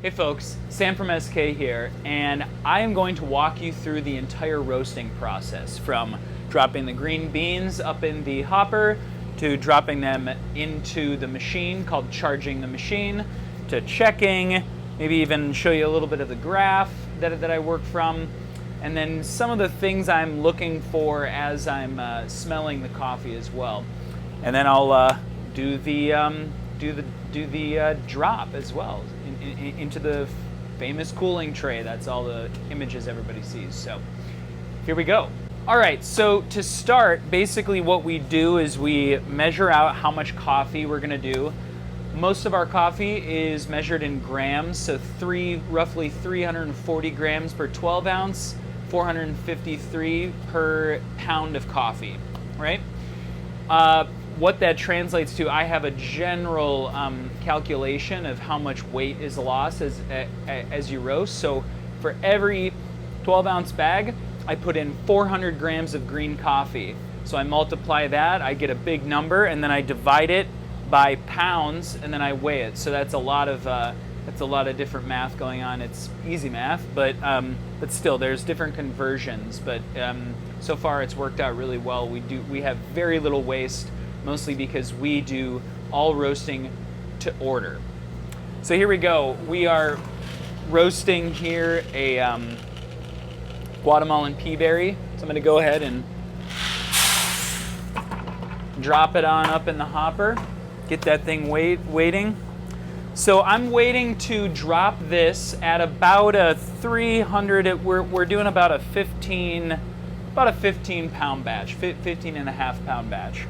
Hey folks, Sam from SK here, and I am going to walk you through the entire roasting process, from dropping the green beans up in the hopper, to dropping them into the machine called charging the machine, to checking, maybe even show you a little bit of the graph that I work from, and then some of the things I'm looking for as I'm smelling the coffee as well. And then I'll do the drop as well into the famous cooling tray. That's all the images everybody sees. So here we go. All right, so to start, basically what we do is we measure out how much coffee we're gonna do. Most of our coffee is measured in grams, so roughly 340 grams per 12 ounce, 453 per pound of coffee, right? What that translates to, I have a general calculation of how much weight is lost as you roast. So for every 12 ounce bag, I put in 400 grams of green coffee. So I multiply that, I get a big number, and then I divide it by pounds, and then I weigh it. So that's a lot of different math going on. It's easy math, but still, there's different conversions. But so far, it's worked out really well. We have very little waste, mostly because we do all roasting to order. So here we go. We are roasting here a Guatemalan peaberry. So I'm going to go ahead and drop it on up in the hopper. Get that thing waiting. So I'm waiting to drop this at about a 300. We're doing about a 15 pound batch, 15 and a half pound batch.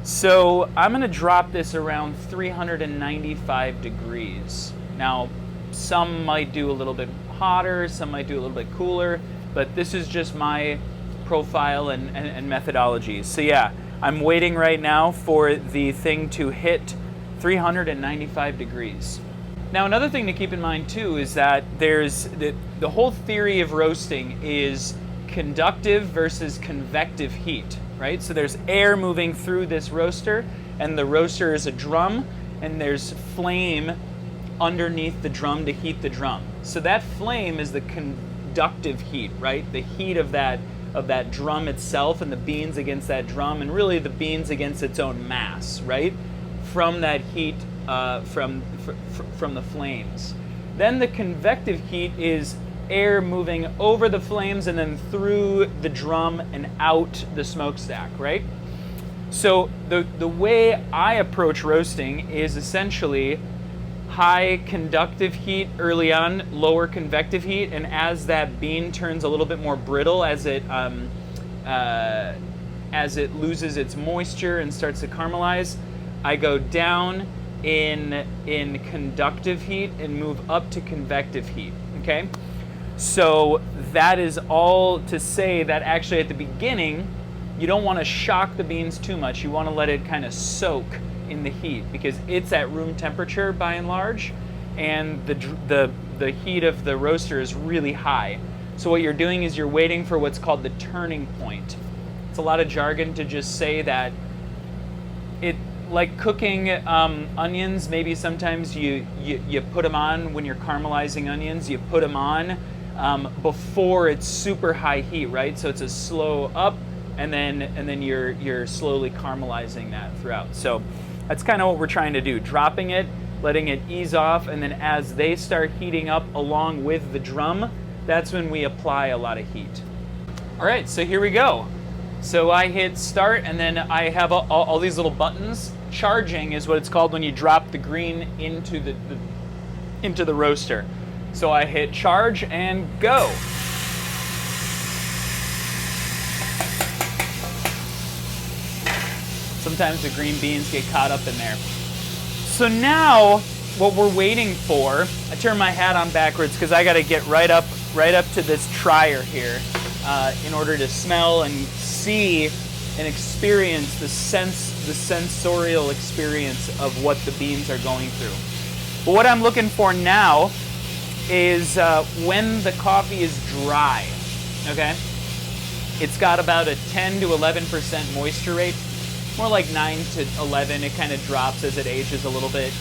So I'm going to drop this around 395 degrees. Now, some might do a little bit hotter, some might do a little bit cooler, but this is just my profile and methodology. So yeah, I'm waiting right now for the thing to hit 395 degrees. Now, another thing to keep in mind too is that there's the whole theory of roasting is conductive versus convective heat, right? So there's air moving through this roaster, and the roaster is a drum, and there's flame underneath the drum to heat the drum. So that flame is the conductive heat, right? The heat of that drum itself, and the beans against that drum, and really the beans against its own mass, right? From that heat, from the flames. Then the convective heat is air moving over the flames and then through the drum and out the smokestack, right? So the way I approach roasting is essentially high conductive heat early on, lower convective heat, and as that bean turns a little bit more brittle, as it loses its moisture and starts to caramelize, I go down in conductive heat and move up to convective heat, okay? So that is all to say that actually at the beginning, you don't want to shock the beans too much. You want to let it kind of soak in the heat because it's at room temperature by and large, and the heat of the roaster is really high. So what you're doing is you're waiting for what's called the turning point. It's a lot of jargon to just say that like cooking onions, maybe sometimes you put them on when you're caramelizing onions, you put them on before it's super high heat, right? So it's a slow up, and then you're slowly caramelizing that throughout. So that's kind of what we're trying to do, dropping it, letting it ease off, and then as they start heating up along with the drum, that's when we apply a lot of heat. All right, so here we go. So I hit start, and then I have all these little buttons. Charging is what it's called when you drop the green into the roaster. So I hit charge and go. Sometimes the green beans get caught up in there. So now what we're waiting for, I turn my hat on backwards because I got to get right up to this trier here in order to smell and see and experience the sensorial experience of what the beans are going through. But what I'm looking for now is when the coffee is dry, okay? It's got about a 10 to 11% moisture rate, more like 9 to 11. It kind of drops as it ages a little bit.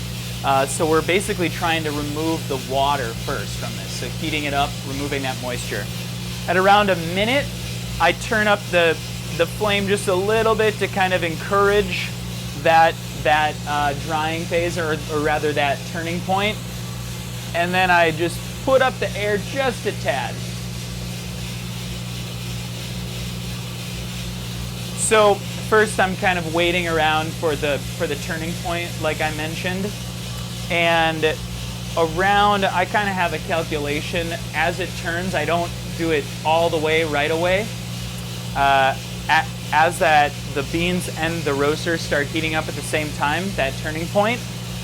So we're basically trying to remove the water first from this. So heating it up, removing that moisture. At around a minute, I turn up the flame just a little bit to kind of encourage that drying phase, or rather that turning point. And then I just put up the air just a tad. So first I'm kind of waiting around for the turning point, like I mentioned. And I kind of have a calculation. As it turns, I don't do it all the way right away. As the beans and the roaster start heating up at the same time, that turning point,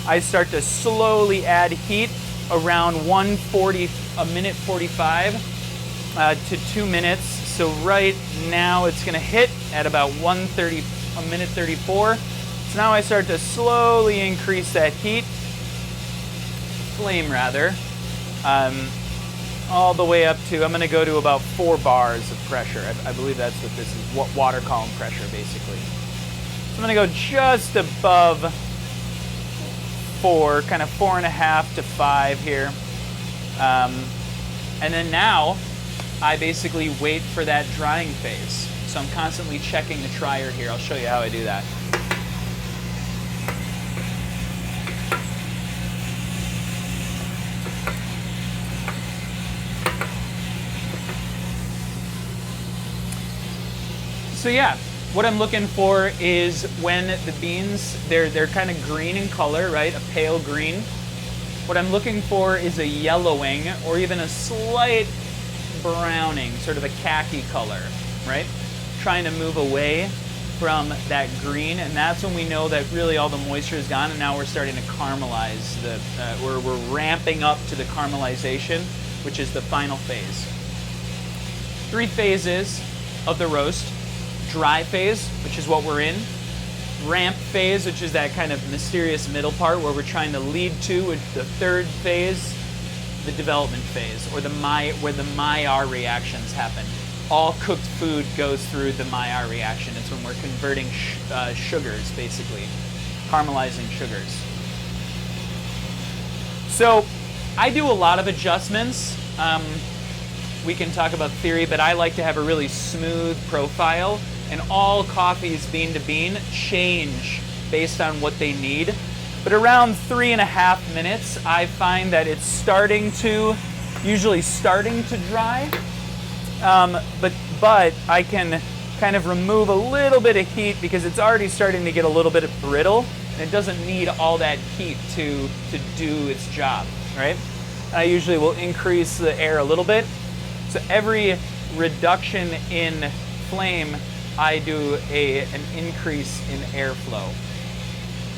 I start to slowly add heat around a minute 45 to 2 minutes. So right now it's gonna hit at about a minute 34. So now I start to slowly increase that flame rather, all the way up to, I'm gonna go to about 4 bars of pressure. I believe that's what this is, water column pressure basically. So I'm gonna go just above 4, kind of 4.5 to 5 here. And then now, I basically wait for that drying phase. So I'm constantly checking the tryer here. I'll show you how I do that. So yeah, what I'm looking for is when the beans, they're kind of green in color, right? A pale green. What I'm looking for is a yellowing or even a slight browning, sort of a khaki color, right? Trying to move away from that green, and that's when we know that really all the moisture is gone, and now we're starting to caramelize. We're ramping up to the caramelization, which is the final phase. 3 phases of the roast. Dry phase, which is what we're in. Ramp phase, which is that kind of mysterious middle part where we're trying to lead to the 3rd phase, the development phase, or where the Maillard reactions happen. All cooked food goes through the Maillard reaction. It's when we're converting sugars, basically, caramelizing sugars. So I do a lot of adjustments. We can talk about theory, but I like to have a really smooth profile, and all coffees bean to bean change based on what they need. But around 3.5 minutes, I find that it's usually starting to dry. But I can kind of remove a little bit of heat because it's already starting to get a little bit brittle, and it doesn't need all that heat to do its job, right? I usually will increase the air a little bit. So every reduction in flame, I do an increase in airflow.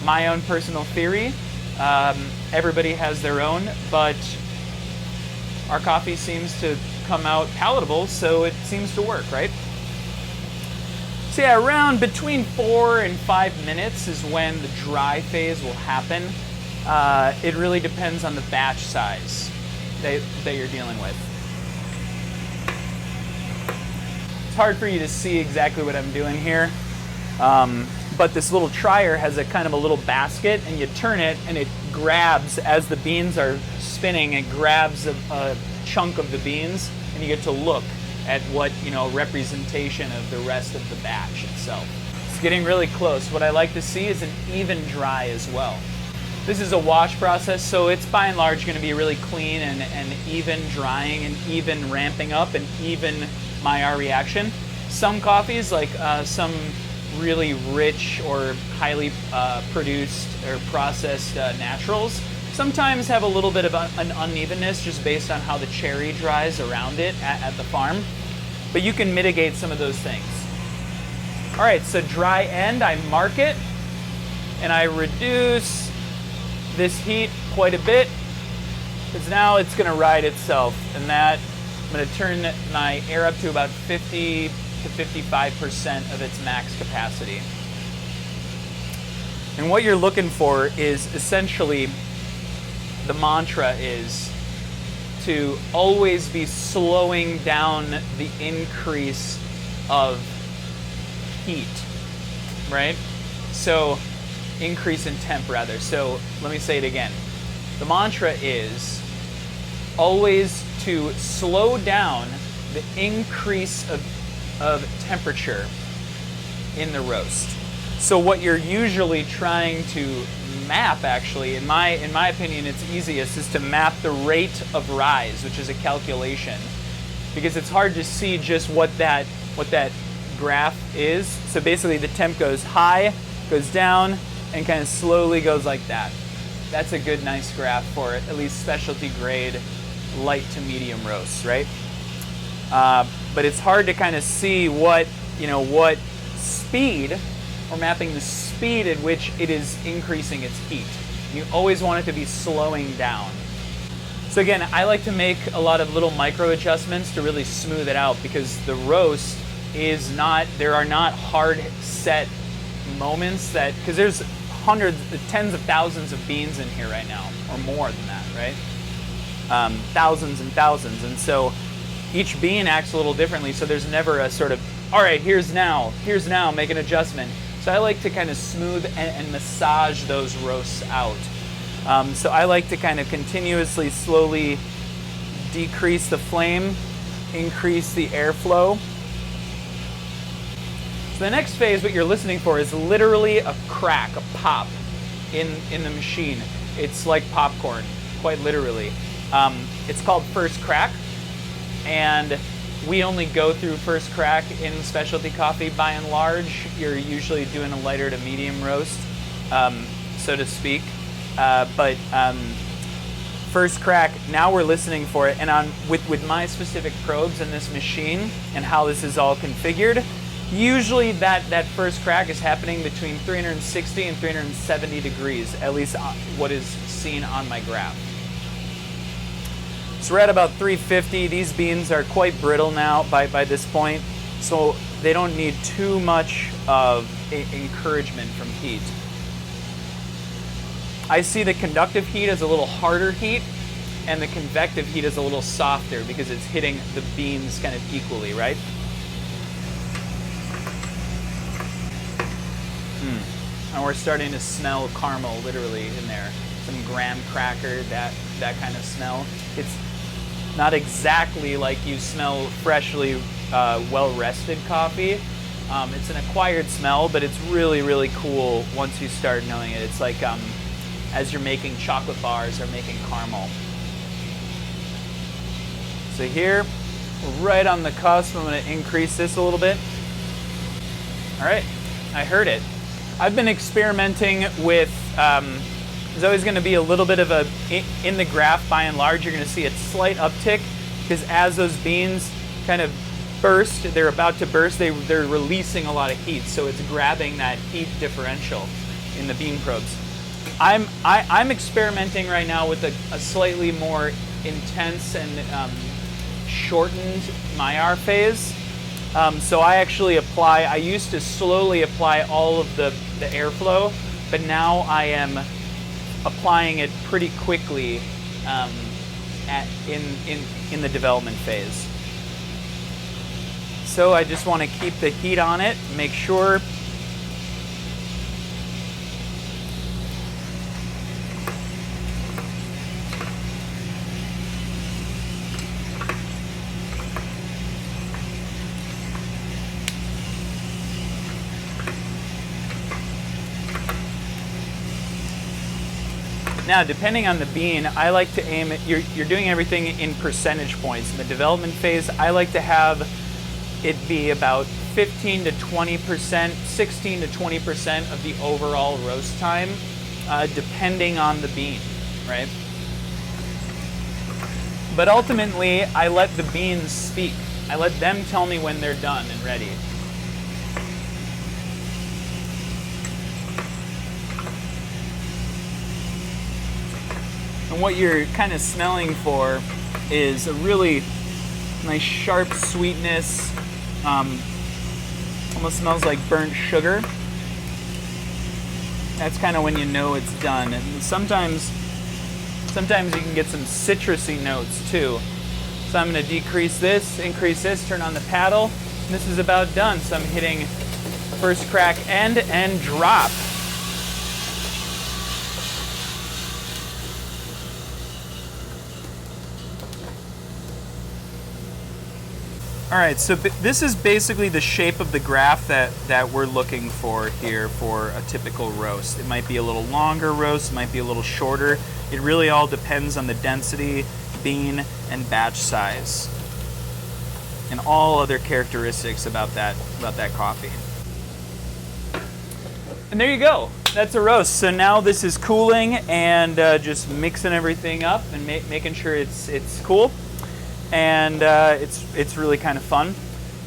My own personal theory, everybody has their own, but our coffee seems to come out palatable, so it seems to work, right? So yeah, around between 4 and 5 minutes is when the dry phase will happen. It really depends on the batch size that you're dealing with. It's hard for you to see exactly what I'm doing here, but this little tryer has a kind of a little basket, and you turn it and it grabs, as the beans are spinning, it grabs a chunk of the beans, and you get to look at what, representation of the rest of the batch itself. It's getting really close. What I like to see is an even dry as well. This is a wash process, so it's by and large going to be really clean and even drying and even ramping up and even Maillard reaction. Some coffees, like some really rich or highly produced or processed naturals, sometimes have a little bit of an unevenness just based on how the cherry dries around it at the farm, but you can mitigate some of those things. All right, so dry end, I mark it, and I reduce this heat quite a bit, because now it's going to ride itself, and that I'm going to turn my air up to about 50 to 55% of its max capacity. And what you're looking for is essentially, the mantra is to always be slowing down the increase of heat, right? So increase in temp rather. So let me say it again. The mantra is always to slow down the increase of temperature in the roast. So what you're usually trying to map, actually, in my opinion, it's easiest, is to map the rate of rise, which is a calculation, because it's hard to see just what that graph is. So basically the temp goes high, goes down, and kind of slowly goes like that. That's a good, nice graph for at least specialty grade light to medium roasts, right? But it's hard to kind of see what speed, or mapping the speed at which it is increasing its heat. You always want it to be slowing down. So again, I like to make a lot of little micro adjustments to really smooth it out, because the roast is not, there are not hard set moments that, because there's hundreds, tens of thousands of beans in here right now, or more than that, right? Thousands and thousands, and so each bean acts a little differently, so there's never a sort of, all right, here's now, make an adjustment. So I like to kind of smooth and massage those roasts out. So I like to kind of continuously, slowly decrease the flame, increase the airflow. So the next phase, what you're listening for, is literally a crack, a pop in the machine. It's like popcorn, quite literally. It's called first crack, and we only go through first crack in specialty coffee by and large. You're usually doing a lighter to medium roast, so to speak. But first crack, now we're listening for it, and with my specific probes in this machine and how this is all configured, usually that first crack is happening between 360 and 370 degrees, at least what is seen on my graph. So we're at about 350. These beans are quite brittle now by this point, so they don't need too much of encouragement from heat. I see the conductive heat as a little harder heat, and the convective heat is a little softer because it's hitting the beans kind of equally, right? And we're starting to smell caramel literally in there. Some graham cracker, that kind of smell. It's not exactly like you smell freshly well-rested coffee. It's an acquired smell, but it's really, really cool once you start knowing it. It's like as you're making chocolate bars or making caramel. So here, we're right on the cusp. I'm going to increase this a little bit. All right, I heard it. I've been experimenting with, there's always going to be a little bit of a, in the graph by and large, you're going to see a slight uptick, because as those beans kind of burst, they're about to burst, they're releasing a lot of heat, so it's grabbing that heat differential in the bean probes. I'm experimenting right now with a slightly more intense and shortened Maillard phase. So I actually I used to slowly apply all of the airflow, but now I am applying it pretty quickly in the development phase. So I just want to keep the heat on it, make sure. Now, depending on the bean, I like to aim at, you're doing everything in percentage points. In the development phase, I like to have it be about 15 to 20%, 16 to 20% of the overall roast time, depending on the bean, right? But ultimately, I let the beans speak. I let them tell me when they're done and ready. And what you're kind of smelling for is a really nice sharp sweetness. Almost smells like burnt sugar. That's kind of when you know it's done. And sometimes you can get some citrusy notes too. So I'm going to decrease this, increase this, turn on the paddle. And this is about done. So I'm hitting first crack end and drop. All right, so this is basically the shape of the graph that we're looking for here for a typical roast. It might be a little longer roast, it might be a little shorter. It really all depends on the density, bean, and batch size, and all other characteristics about that coffee. And there you go. That's a roast. So now this is cooling and just mixing everything up and making sure it's cool. And it's really kind of fun.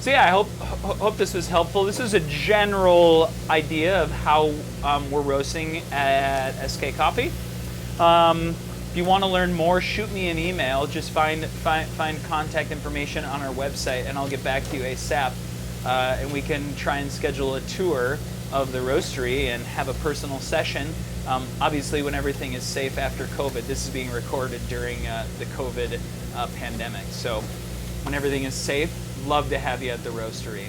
So yeah, I hope this was helpful. This is a general idea of how we're roasting at SK Coffee. If you want to learn more, shoot me an email. Just find contact information on our website, and I'll get back to you ASAP. And we can try and schedule a tour of the roastery and have a personal session. Obviously, when everything is safe after COVID. This is being recorded during the COVID pandemic. So when everything is safe, love to have you at the roastery.